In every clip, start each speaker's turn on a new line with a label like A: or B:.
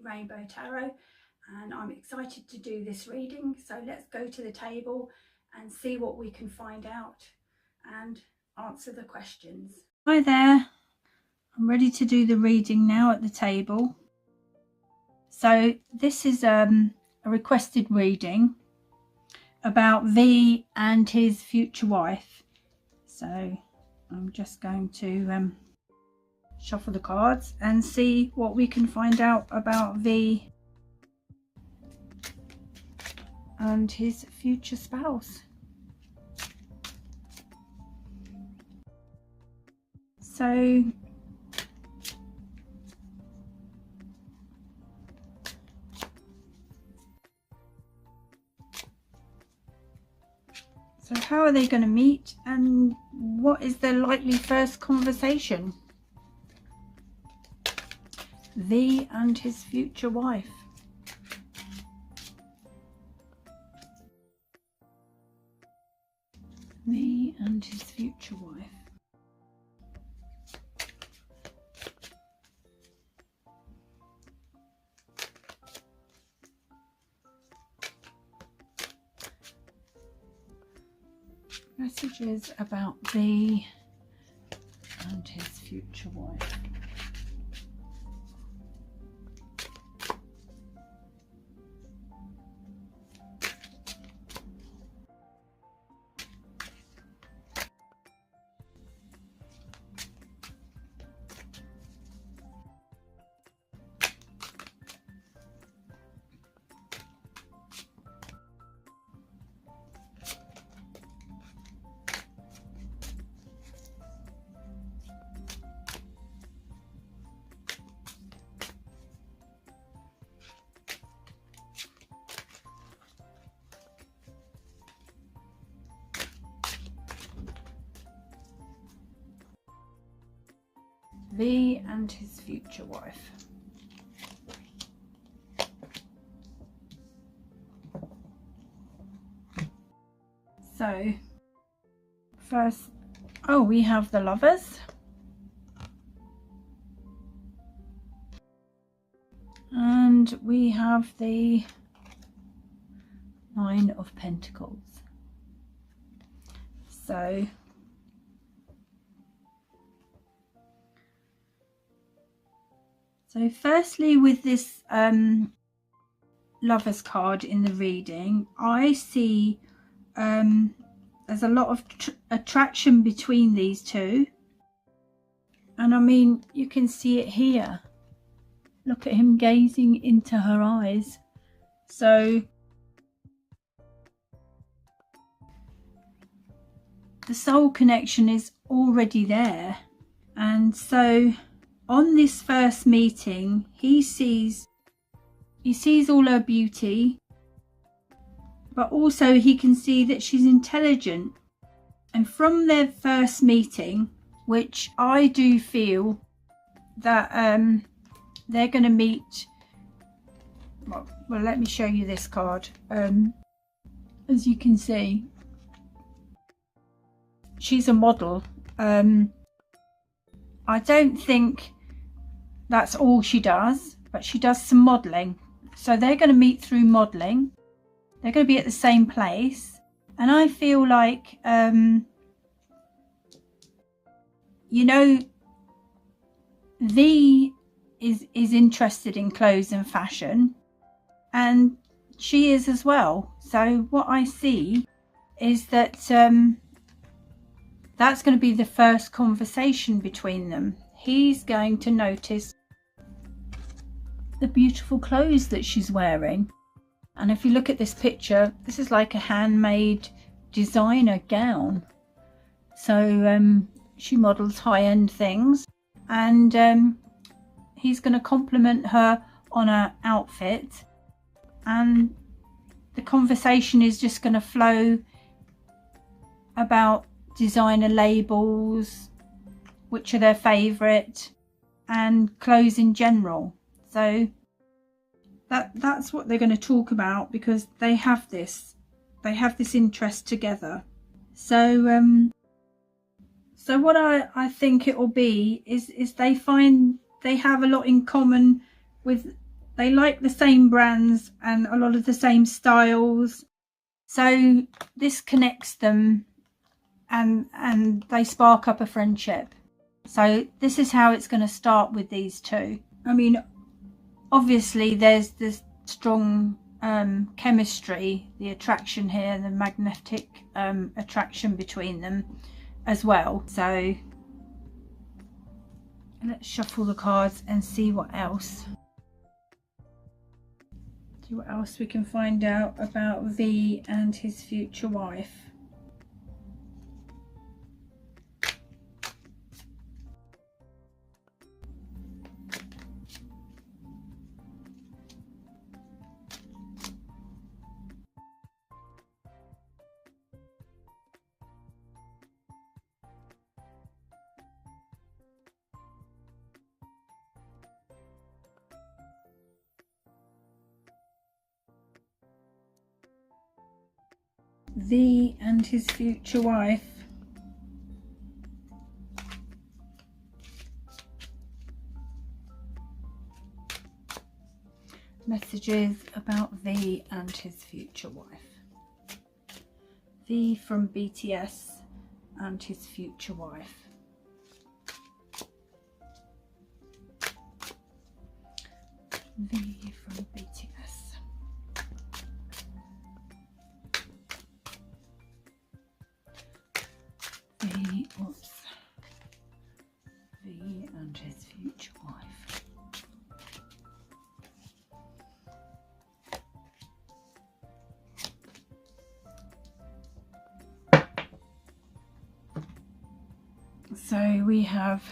A: Rainbow Tarot, and I'm excited to do this reading. So let's go to the table and see what we can find out and answer the questions. Hi there, I'm ready to do the reading now at the table. So this is a requested reading about V and his future wife. So I'm just going to shuffle the cards and see what we can find out about V and his future spouse. So how are they going to meet, and what is their likely first conversation? V and his future wife. V and his future wife. Messages about V and his future wife. V and his future wife. So first, we have the Lovers, and we have the Nine of Pentacles. So firstly, with this Lovers card in the reading, I see there's a lot of attraction between these two. And I mean, you can see it here. Look at him gazing into her eyes. So the soul connection is already there. And so on this first meeting, he sees all her beauty, but also he can see that she's intelligent. And from their first meeting, which I do feel that they're going to meet, well, let me show you this card. As you can see, she's a model. I don't think that's all she does, but she does some modelling. So they're going to meet through modelling. They're going to be at the same place. And I feel like, you know, V is interested in clothes and fashion, and she is as well. So what I see is that that's going to be the first conversation between them. He's going to notice the beautiful clothes that she's wearing. And if you look at this picture, this is like a handmade designer gown. So she models high-end things, and he's going to compliment her on her outfit, and the conversation is just going to flow about designer labels, which are their favourite, and clothes in general. So that's what they're going to talk about, because they have this interest together. So so what I think it will be is they find they have a lot in common with they like the same brands and a lot of the same styles. So this connects them and they spark up a friendship. So this is how it's going to start with these two. I mean, obviously there's this strong chemistry, the attraction here, the magnetic attraction between them as well. So let's shuffle the cards and see what else. See what else we can find out about V and his future wife. V and his future wife. Messages about V and his future wife. V from BTS and his future wife. V from BTS. V and his future wife. So we have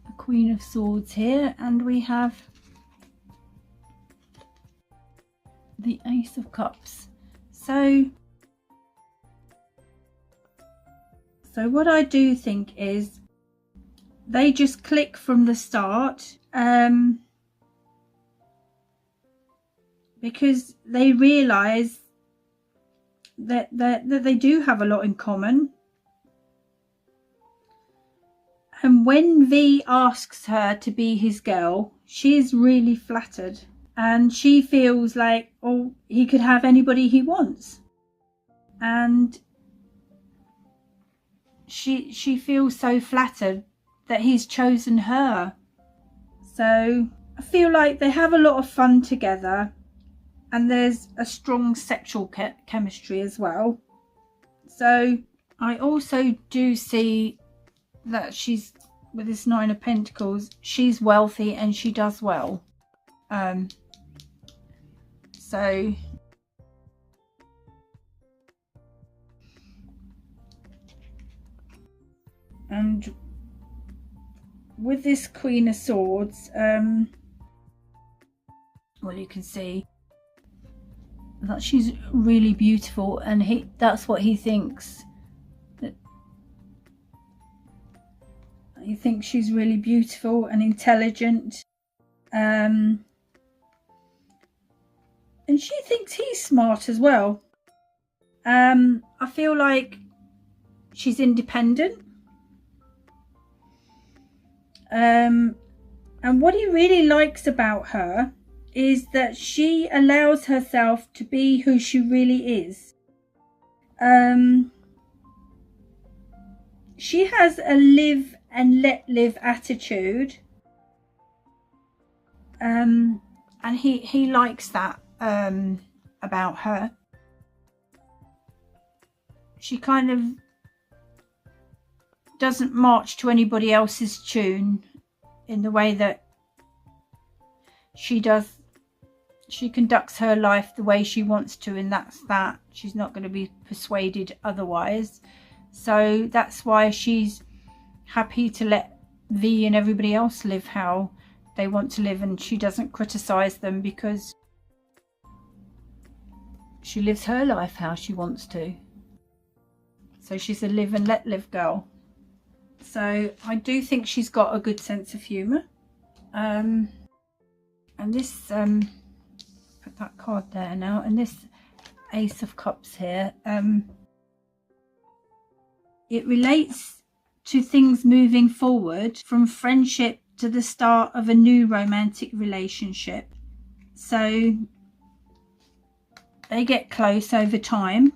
A: the Queen of Swords here, and we have the Ace of Cups. So what I do think is they just click from the start, because they realise that they do have a lot in common. And when V asks her to be his girl, she is really flattered, and she feels like, oh, he could have anybody he wants, and she feels so flattered that he's chosen her. So I feel like they have a lot of fun together, and there's a strong sexual chemistry as well. So I also do see that she's, with this Nine of Pentacles, she's wealthy and she does well. So and with this Queen of Swords, well, you can see that she's really beautiful, and that's what he thinks. He thinks she's really beautiful and intelligent, and she thinks he's smart as well. I feel like she's independent, and what he really likes about her is that she allows herself to be who she really is. She has a live and let live attitude, and he likes that about her. She kind of doesn't march to anybody else's tune in the way that she does. She conducts her life the way she wants to, and that's that. She's not going to be persuaded otherwise. So that's why she's happy to let V and everybody else live how they want to live, and she doesn't criticize them because she lives her life how she wants to. So she's a live and let live girl. So I do think she's got a good sense of humour. And this, put that card there now, and this Ace of Cups here, it relates to things moving forward from friendship to the start of a new romantic relationship. So they get close over time,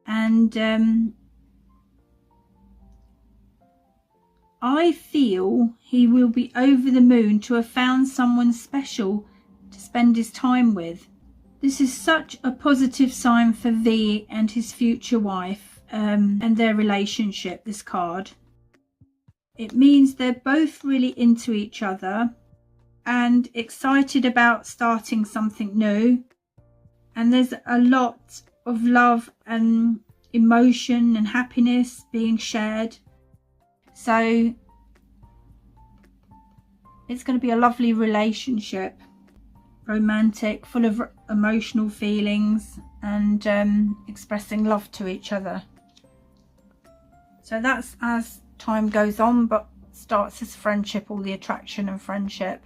A: and I feel he will be over the moon to have found someone special to spend his time with. This is such a positive sign for V and his future wife, and their relationship, this card. It means they're both really into each other and excited about starting something new. And there's a lot of love and emotion and happiness being shared. So it's going to be a lovely relationship, romantic, full of emotional feelings, and expressing love to each other. So that's as time goes on, but starts as friendship, all the attraction and friendship.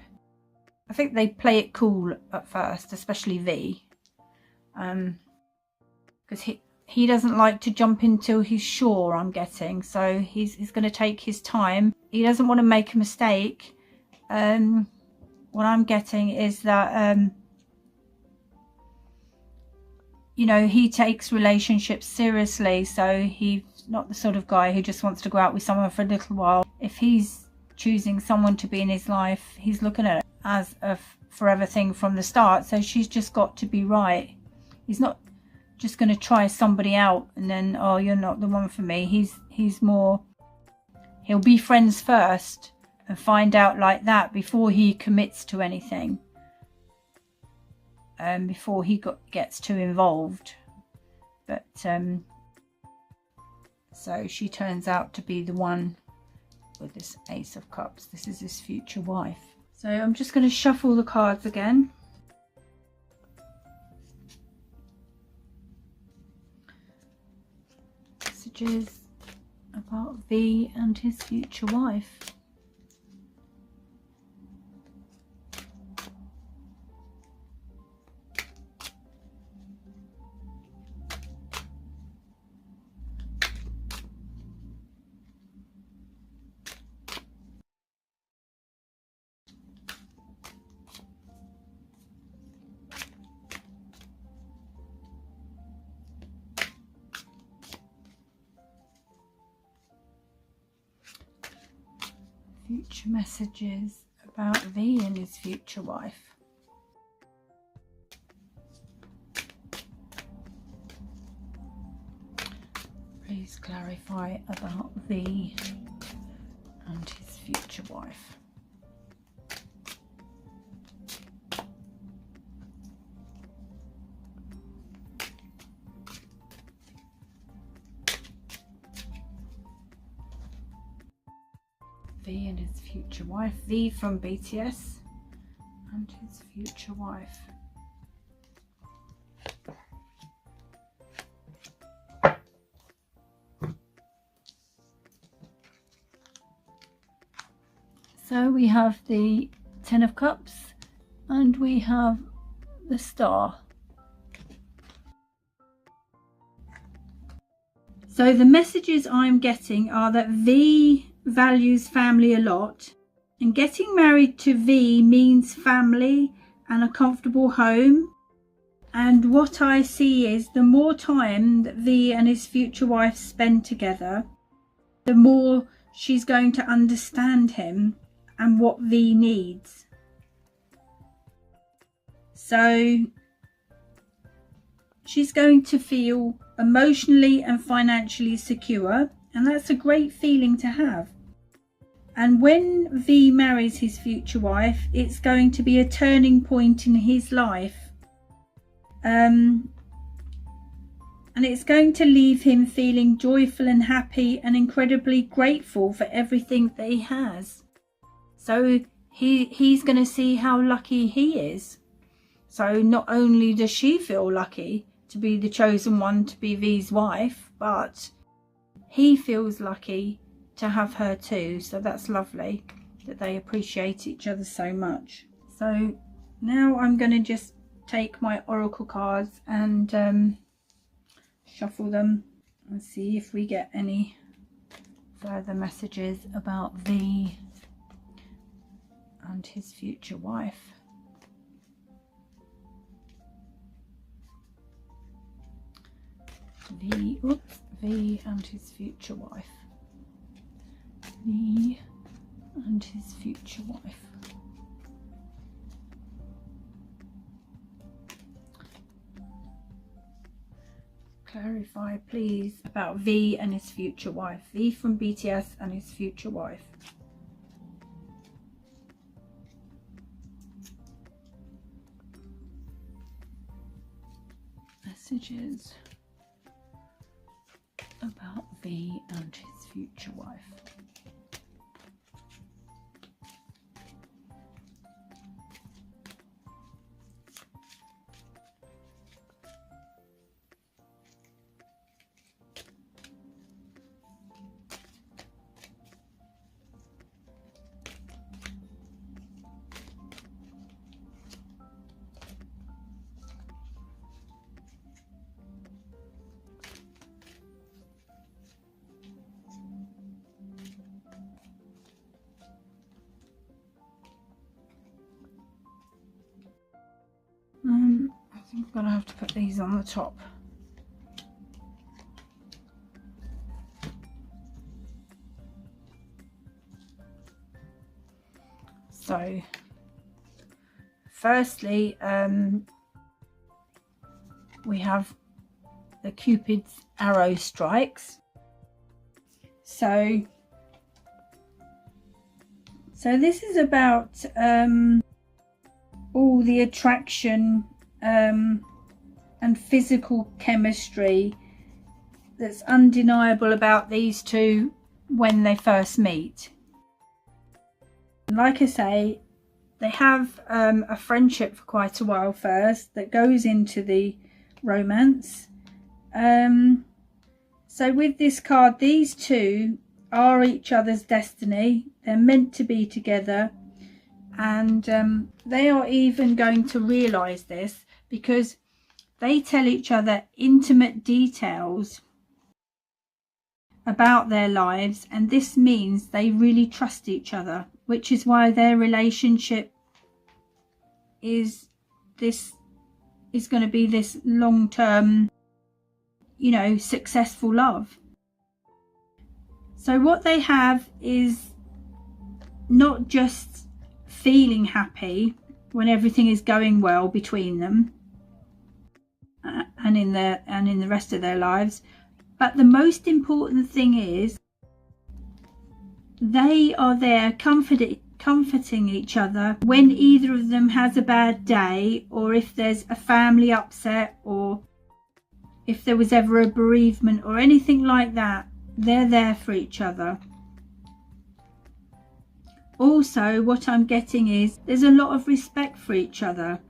A: I think they play it cool at first, especially V, because he doesn't like to jump until he's sure, I'm getting. So he's going to take his time. He doesn't want to make a mistake. What I'm getting is that you know, he takes relationships seriously, so he's not the sort of guy who just wants to go out with someone for a little while. If he's choosing someone to be in his life, he's looking at it as a forever thing from the start. So she's just got to be right. He's not just going to try somebody out and then, oh, you're not the one for me. He's more, he'll be friends first and find out like that before he commits to anything, before he gets too involved. But so she turns out to be the one with this Ace of Cups. This is his future wife. So I'm just going to shuffle the cards again. Messages about V and his future wife. Future messages about V and his future wife. Please clarify about V and his future wife. V and his future wife. V from BTS and his future wife. So we have the Ten of Cups and we have the Star. So the messages I'm getting are that V values family a lot, and getting married to V means family and a comfortable home. And what I see is the more time that V and his future wife spend together, the more she's going to understand him and what V needs. So she's going to feel emotionally and financially secure, and that's a great feeling to have. And when V marries his future wife, it's going to be a turning point in his life, and it's going to leave him feeling joyful and happy and incredibly grateful for everything that he has. So he's going to see how lucky he is. So not only does she feel lucky to be the chosen one to be V's wife, but he feels lucky to have her too. So that's lovely that they appreciate each other so much. So now I'm going to just take my oracle cards and shuffle them and see if we get any further messages about V and his future wife. V and his future wife. V and his future wife. Clarify, please, about V and his future wife. V from BTS and his future wife. Messages about V and his future wife. I think I'm gonna have to put these on the top. So, firstly, we have the Cupid's arrow strikes. So this is about all the attraction and physical chemistry that's undeniable about these two when they first meet. Like I say, they have a friendship for quite a while first that goes into the romance. So with this card, these two are each other's destiny. They're meant to be together, and they are even going to realise this because they tell each other intimate details about their lives, and this means they really trust each other, which is why their relationship is going to be this long-term, you know, successful love. So what they have is not just feeling happy when everything is going well between them and in the rest of their lives, but the most important thing is they are there comforting each other when either of them has a bad day, or if there's a family upset, or if there was ever a bereavement or anything like that. They're there for each other. Also, what I'm getting is there's a lot of respect for each other,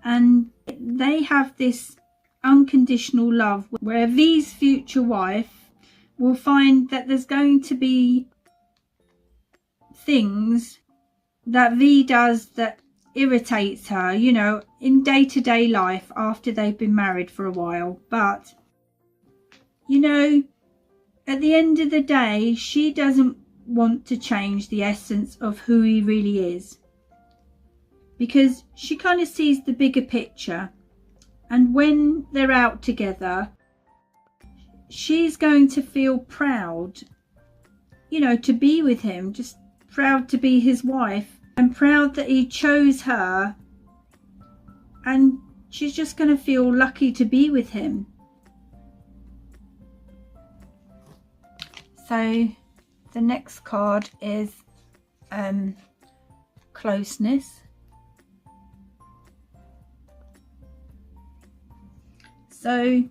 A: and they have this unconditional love where V's future wife will find that there's going to be things that V does that irritates her, you know, in day-to-day life after they've been married for a while. But, you know, at the end of the day, she doesn't want to change the essence of who he really is, because she kind of sees the bigger picture. And when they're out together, she's going to feel proud, you know, to be with him, just proud to be his wife, and proud that he chose her, and she's just going to feel lucky to be with him. So the next card is closeness. So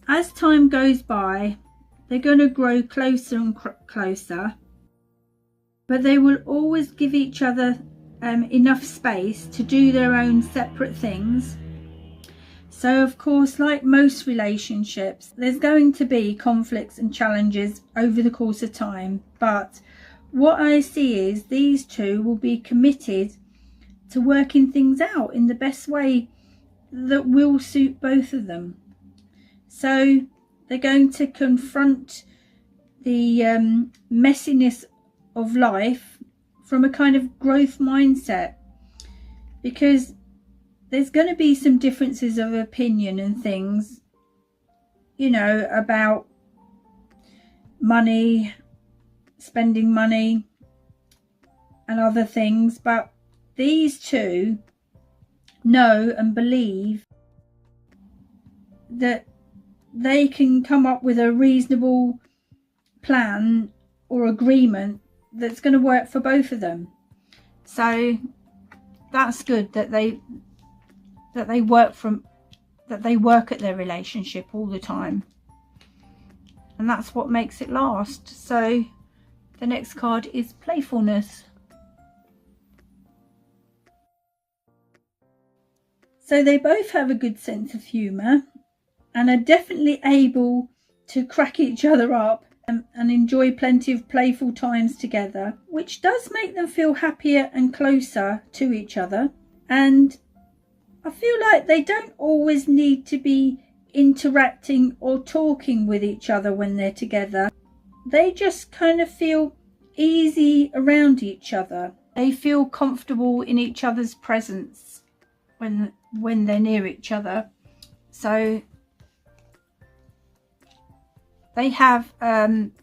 A: as time goes by, they're going to grow closer and closer, but they will always give each other enough space to do their own separate things. So of course, like most relationships, there's going to be conflicts and challenges over the course of time, but what I see is these two will be committed to working things out in the best way that will suit both of them. So they're going to confront the messiness of life from a kind of growth mindset, because there's going to be some differences of opinion and things, you know, about money, spending money and other things, but these two know and believe that they can come up with a reasonable plan or agreement that's going to work for both of them. So that's good that they work at their relationship all the time, and that's what makes it last. So the next card is Playfulness. So they both have a good sense of humour and are definitely able to crack each other up and enjoy plenty of playful times together, which does make them feel happier and closer to each other. And I feel like they don't always need to be interacting or talking with each other when they're together. They just kind of feel easy around each other. They feel comfortable in each other's presence when they're near each other. So they have,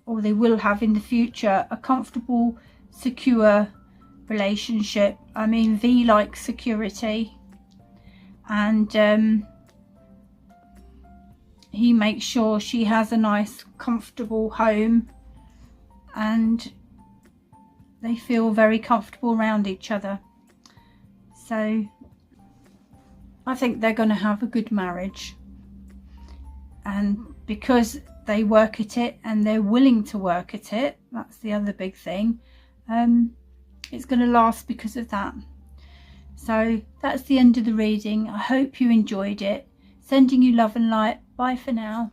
A: or they will have in the future, a comfortable, secure relationship. I mean, V likes security, and he makes sure she has a nice, comfortable home, and they feel very comfortable around each other. So I think they're going to have a good marriage, and because they work at it and they're willing to work at it, that's the other big thing, it's going to last because of that. So that's the end of the reading. I hope you enjoyed it. Sending you love and light. Bye for now.